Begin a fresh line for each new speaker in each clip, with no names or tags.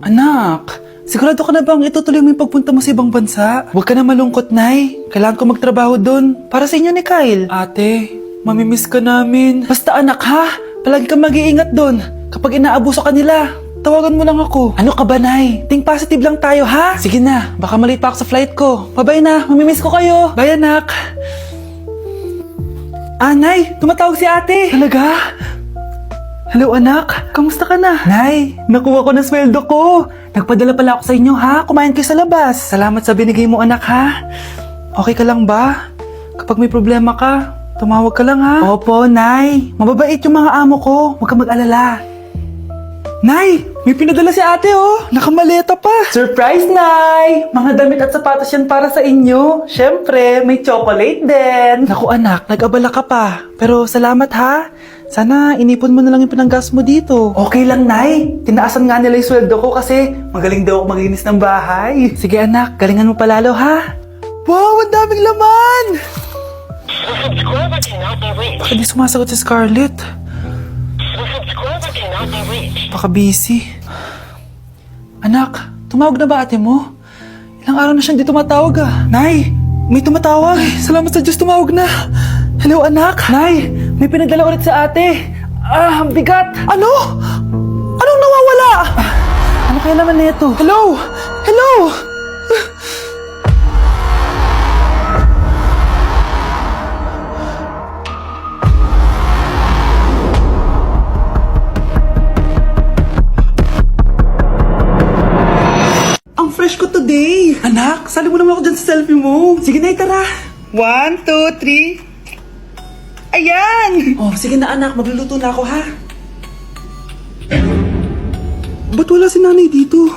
Anak, sigurado ka na bang itutuloy mo yung pagpunta mo sa ibang bansa? Huwag ka na malungkot, Nay. Kailangan ko magtrabaho doon. Para sa inyo ni Kyle. Ate, mamimiss ka namin. Basta anak ha, palagi kang mag-iingat doon. Kapag inaabuso ka nila, tawagan mo lang ako. Ano ka ba, Nay? Think positive lang tayo, ha? Sige na, baka malate pa ako sa flight ko. Bye-bye na, mamimiss ko kayo. Bye, anak. Nay, tumatawag si ate. Talaga? Hello anak, kamusta ka na? Nay, nakuha ko na sweldo ko. Nagpadala pala ako sa inyo ha, kumain kayo sa labas. Salamat sa binigay mo anak ha. Okay ka lang ba? Kapag may problema ka, tumawag ka lang ha. Opo, Nay. Mababait yung mga amo ko, huwag kang mag-alala. Nay, may pinadala si ate oh. Nakamaleta pa. Surprise, Nay! Mga damit at sapatos yan para sa inyo. Siyempre, may chocolate din. Naku anak, nag-abala ka pa. Pero salamat ha. Sana inipon mo na lang yung pinanggas mo dito. Okay lang, Nay. Tinaasan nga nila yung sweldo ko kasi magaling daw ako maglinis ng bahay. Sige anak, galingan mo palalo ha. Wow, ang daming laman!
The subscriber cannot be reached.
Baka di sumasagot si Scarlett.
The subscriber cannot be reached.
Baka busy. Anak, tumawag na ba ate mo? Ilang araw na siyang di tumatawag ah. Nay, may tumatawag. Ay, salamat sa Diyos tumawag na. Hello anak. Nay, may pinadala ulit sa ate. Ang bigat. Ano? Anong nawawala? Ano kaya naman nito? Hello? Hello? Ang fresh ko today. Anak, sali mo naman ako dyan sa selfie mo. Sige na, tara. 1, 2, 3. Ayan! Oh, sige na anak, magluluto na ako ha. Ba't wala si nanay dito?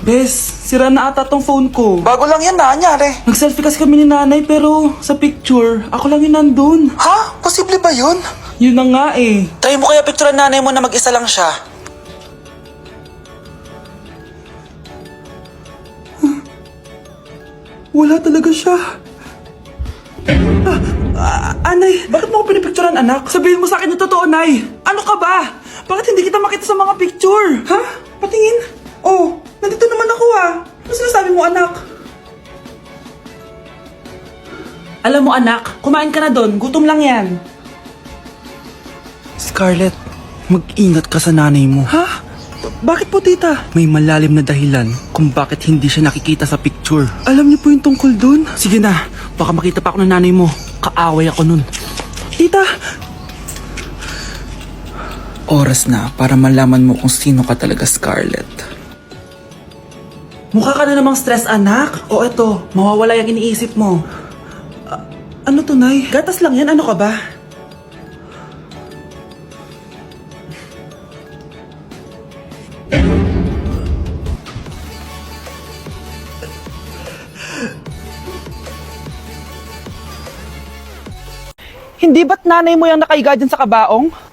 Bes, sira na ata tong phone ko. Bago lang yan nangyari. Nag-selfie kasi kami ni nanay pero sa picture, ako lang yung nandun. Ha? Posible ba yun? Yun na nga eh. Try mo kaya picture ang nanay mo na mag-isa lang siya. Wala talaga siya. Anay, bakit mo ako pinipicturean anak? Sabihin mo sa akin yung totoo, Nay. Ano ka ba? Bakit hindi kita makita sa mga picture? Ha? Patingin? Oh, nandito naman ako ah. Ano sinasabi mo anak? Alam mo anak, kumain ka na doon. Gutom lang yan. Scarlett, mag-ingat ka sa nanay mo. Ha? Bakit po tita? May malalim na dahilan kung bakit hindi siya nakikita sa picture. Alam niyo po yung tungkol dun? Sige na, baka makita pa ako ng nanay mo. Kaaway ako nun. Tita! Oras na para malaman mo kung sino ka talaga, Scarlett. Mukha ka na namang stress, anak. O eto, mawawala yung iniisip mo. Ano to, Nay? Gatas lang yan, ano ka ba? Hindi ba't nanay mo yung nakaiga dyan sa kabaong?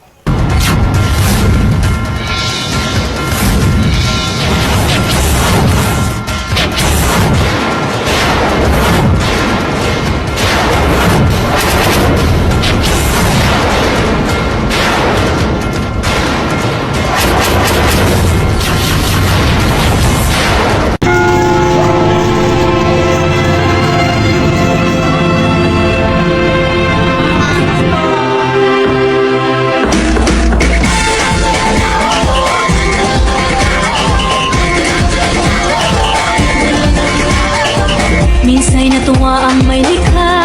Minsa'y natuwa ang may likha,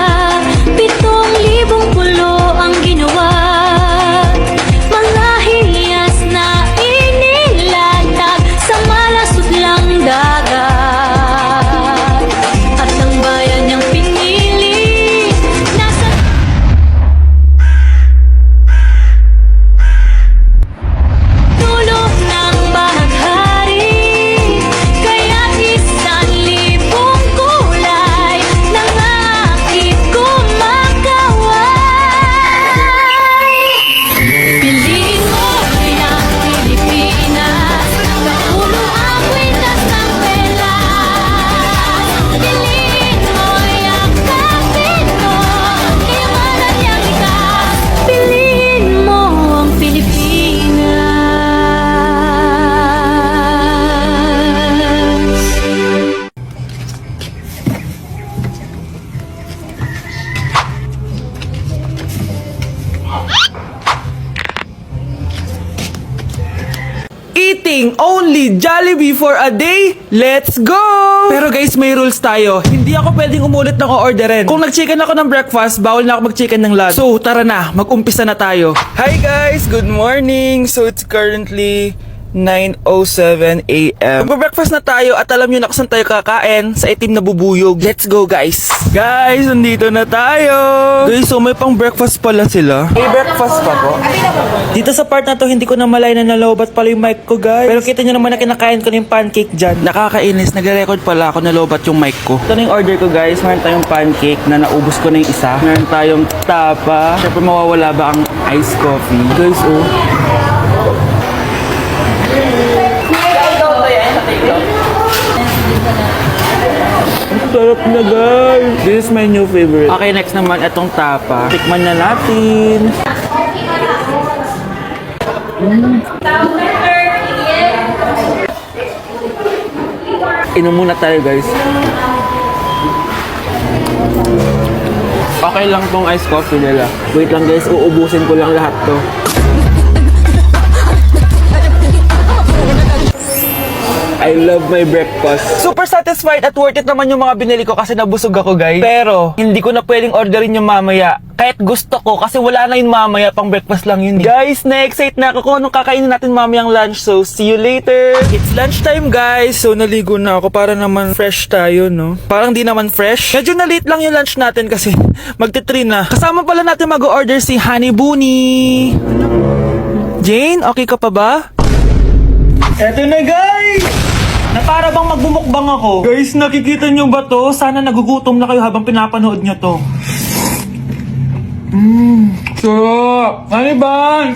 7,000 pulo ang ginawa. Mga hiyas na inilatag sa malasutlang dagat. At ang bayan niyang pinili, nasa dulo ng bahaghari. Kaya't 1,000 kulay ng
Family Jollibee for a day. Let's go! Pero guys, may rules tayo. Hindi ako pwedeng umulit ng o-orderin. Kung nag-chicken ako ng breakfast, bawal na ako mag-chicken ng lunch. So, tara na. Mag-umpisa na tayo. Hi guys! Good morning! So, it's currently 9:07 a.m. Mag-breakfast na tayo at alam nyo na kung saan tayo kakain sa itim na bubuyog. Let's go guys! Guys, nandito na tayo! Guys, so may pang breakfast pala sila. May breakfast pa po? Dito sa part na to, hindi ko na malay na nalobat pala yung mic ko guys. Pero kita nyo naman na kinakain ko na yung pancake dyan. Nakakainis, nagre-record pala ako nalobat yung mic ko. Ito na yung order ko guys. Meron tayong pancake na naubos ko na yung isa. Meron tayong tapa. Siyempre mawawala ba ang iced coffee? Guys, oh. Sarap na guys! This is my new favorite. Okay, next naman itong tapa. Tikman na natin. Inom muna tayo guys. Okay lang tong iced coffee nila. Wait lang guys, uubusin ko lang lahat to. I love my breakfast. Super satisfied at worth it naman yung mga binili ko kasi nabusog ako guys. Pero, hindi ko na pwedeng orderin yung mamaya. Kahit gusto ko kasi wala na yung mamaya, pang breakfast lang yun. Guys, na-excite na ako kung anong kakainin natin mamayang lunch. So, see you later. It's lunchtime guys. So, naligo na ako para naman fresh tayo, no? Parang di naman fresh. Medyo na-late lang yung lunch natin kasi magti-3 na. Kasama pala natin mag-order si Honey Bunny. Jane, okay ka pa ba? Eto na guys! Na para bang magbumukbang ako. Guys, nakikita nyo ba to? Sana nagugutom na kayo habang pinapanood nyo to. Sarap! Honey Bun!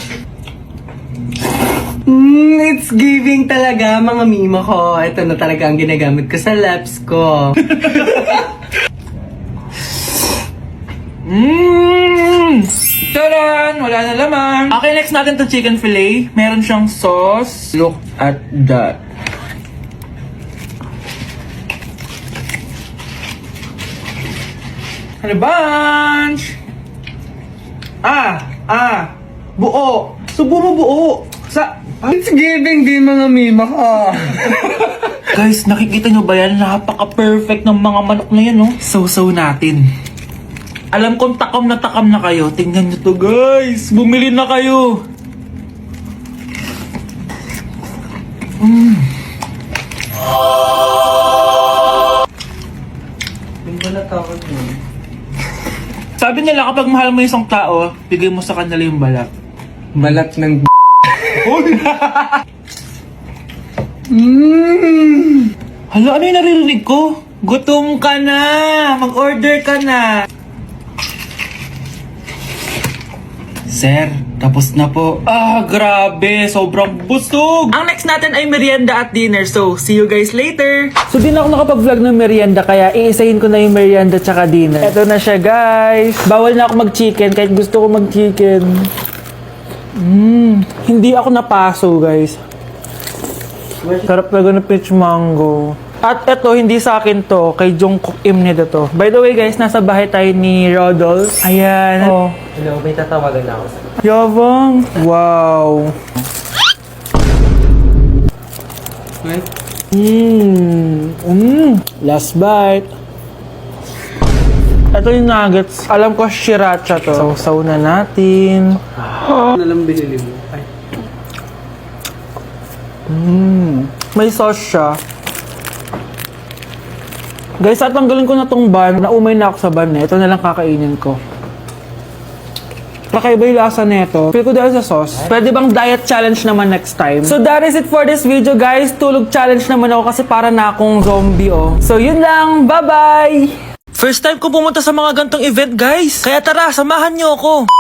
It's giving talaga mga mima ko. Ito na talaga ang ginagamit ko sa laps ko.
Taran! Wala na laman. Okay, next natin to chicken fillet. Meron siyang sauce. Look at that. Honey Bunch! Buo! Subo mo buo!
It's giving din mga mima ko.
Guys, nakikita nyo ba yan? Napaka-perfect ng mga manok na yan, no? So natin. Alam kong takam na kayo. Tingnan nyo to, guys. Bumili na kayo. Sabi nila kapag mahal mo isang tao, bigay mo sa kanila yung balat.
Balat ng
Hala, ano yung naririnig ko? Gutom ka na! Mag-order ka na! Sir, tapos na po. Grabe! Sobrang busog! Ang next natin ay merienda at dinner. So, see you guys later! So, di na ako nakapag-vlog ng merienda kaya iisahin ko na yung merienda tsaka dinner. Eto na siya, guys! Bawal na ako mag-chicken kahit gusto ko mag-chicken. Hindi ako napaso, guys. Sarap talaga ng peach mango. At eto, hindi sa akin to. Kay Jungkook Im nito to. By the way, guys, nasa bahay tayo ni Rodolph. Ayan. Oh.
Hello, may tatawagan na ako.
Yabang. Wow. Last bite. Ito yung nuggets. Alam ko, sriracha to. Sausaw na natin.
Ano lang binili mo? Ay.
May sauce siya. Guys, tatanggalin ko na tong bun. Naumay na ako sa bun eh. Ito na lang kakainin ko. Kakaiba yung lasa nito. Feel ko dahil sa sauce. Pwede bang diet challenge naman next time? So that is it for this video guys. Tulog challenge naman ako kasi para na akong zombie oh. So yun lang. Bye-bye! First time ko pumunta sa mga gantong event guys. Kaya tara, samahan niyo ako.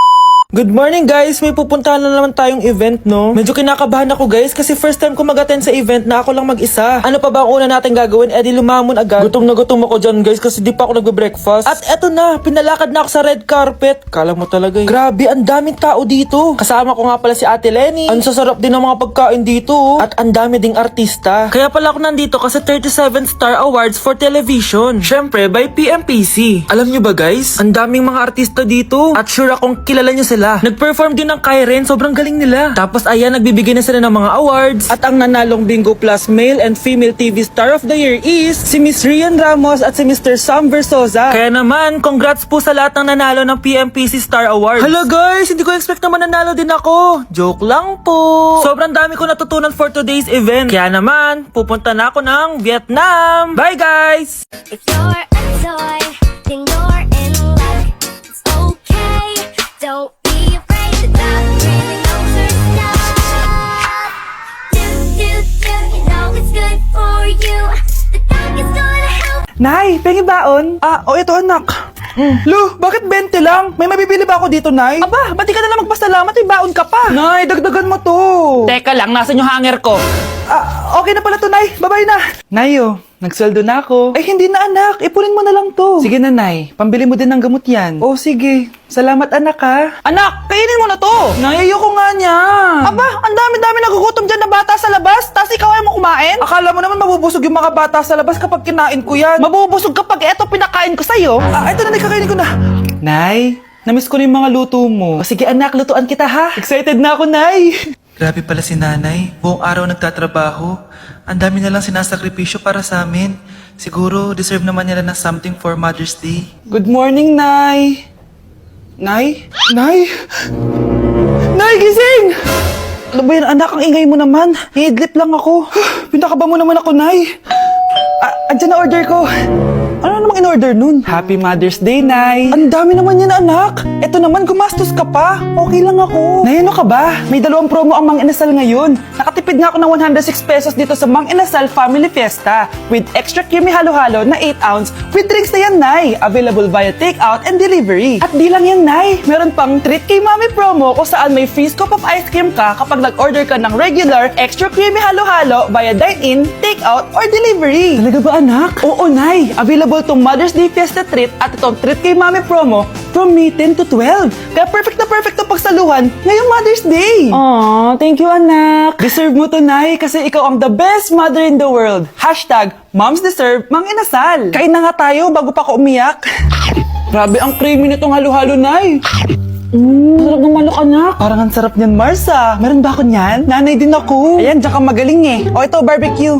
Good morning guys! May pupuntahan na naman tayong event, no? Medyo kinakabahan ako guys kasi first time ko mag-attend sa event na ako lang mag-isa. Ano pa ba ang una natin gagawin? Eh di lumamon agad. Gutom na gutom ako dyan guys kasi di pa ako nagbe-breakfast. At eto na, pinalakad na ako sa red carpet. Kala mo talaga eh. Grabe, ang daming tao dito. Kasama ko nga pala si Ate Lenny. Ang sasarap din ng mga pagkain dito. At ang dami ding artista. Kaya pala ako nandito kasi 37 Star Awards for Television. Syempre, by PMPC. Alam nyo ba guys? Ang daming mga artista dito. At sure akong kilala nyo sila. sila. Nag-perform din ng Kairen, sobrang galing nila. Tapos ayan, nagbibigay na sila ng mga awards. At ang nanalong Bingo Plus Male and Female TV Star of the Year is si Miss Rian Ramos at si Mr. Sam Versosa. Kaya naman, congrats po sa lahat ng nanalo ng PMPC Star Awards. Hello guys, hindi ko expect na mananalo din ako. Joke lang po. Sobrang dami ko natutunan for today's event. Kaya naman, pupunta na ako ng Vietnam. Bye guys!
If you're a toy, then you're in luck. It's okay, don't be afraid to love really knows her stuff. You know it's good for you. The dog is gonna help.
Nay, pengi baon? Ito anak. Lu, bakit 20 lang? May mabibili ba ako dito, Nay? Aba, ba't di ka na lang magpasalamat? May baon ka pa. Nay, dagdagan mo to. Teka lang, nasan yung hanger ko? Okay na pala to, Nay. Bye-bye na. Nay, nagsweldo na ako. Ay, hindi na anak. Ipunin mo na lang to. Sige na, Nay. Pambili mo din ng gamot yan. Oh, sige. Salamat, anak, ha. Anak, kainin mo na to. Nay, ayoko nga niya. Aba, ang dami-dami nagugutom dyan na bata sa labas. Tapos ikaw ay mo kumain? Akala mo naman mabubusog yung mga bata sa labas kapag kinain ko yan. Mabubusog kapag eto pinakain ko sa'yo. Ito na, kakainin ko na. Nay, namiss ko na yung mga luto mo. O, sige anak, lutuan kita ha. Excited na ako, Nay. Grabe pala si nanay. Buong araw nagtatrabaho. Ang dami na lang sinasakripisyo para sa amin. Siguro, deserve naman nila ng something for Mother's Day. Good morning, Nay. Nay? Nay? Nay, gising! Ano ba yan, anak? Ang ingay mo naman. Hihidlip lang ako. Pinakaba mo naman ako, Nay. Andyan na order ko. Ano namang in-order nun? Happy Mother's Day, Nay. Ang dami naman yan, anak. Eto naman, gumastos ka pa. Okay lang ako. Nay, ano ka ba? May 2 promo ang Mang Inasal ngayon. Nakatipid nga ako ng 106 pesos dito sa Mang Inasal Family Fiesta with extra creamy halo-halo na 8 ounce with drinks na yan, Nay. Available via takeout and delivery. At di lang yan, Nay. Meron pang Treat Kay Mami promo kung saan may free scoop of ice cream ka kapag nag-order ka ng regular extra creamy halo-halo via dine-in, takeout, or delivery. Talaga ba, anak? Oo, Nay. Available tong Mother's Day Fiesta Treat at itong Treat Kay Mami promo from May 10 to 12. Kaya perfect na pagsaluhan ngayong Mother's Day. Aww, thank you, anak. Deserve mo to, Nay, kasi ikaw ang the best mother in the world. #Moms deserve Mang Inasal. Kain na nga tayo bago pa ako umiyak. Grabe ang creamy nitong halo-halo, Nay. Sarap ng manok, anak. Parang ang sarap niyan, Marsa. Meron ba ako niyan? Nanay din ako. Ayan, diyan ka magaling eh. O ito, barbecue.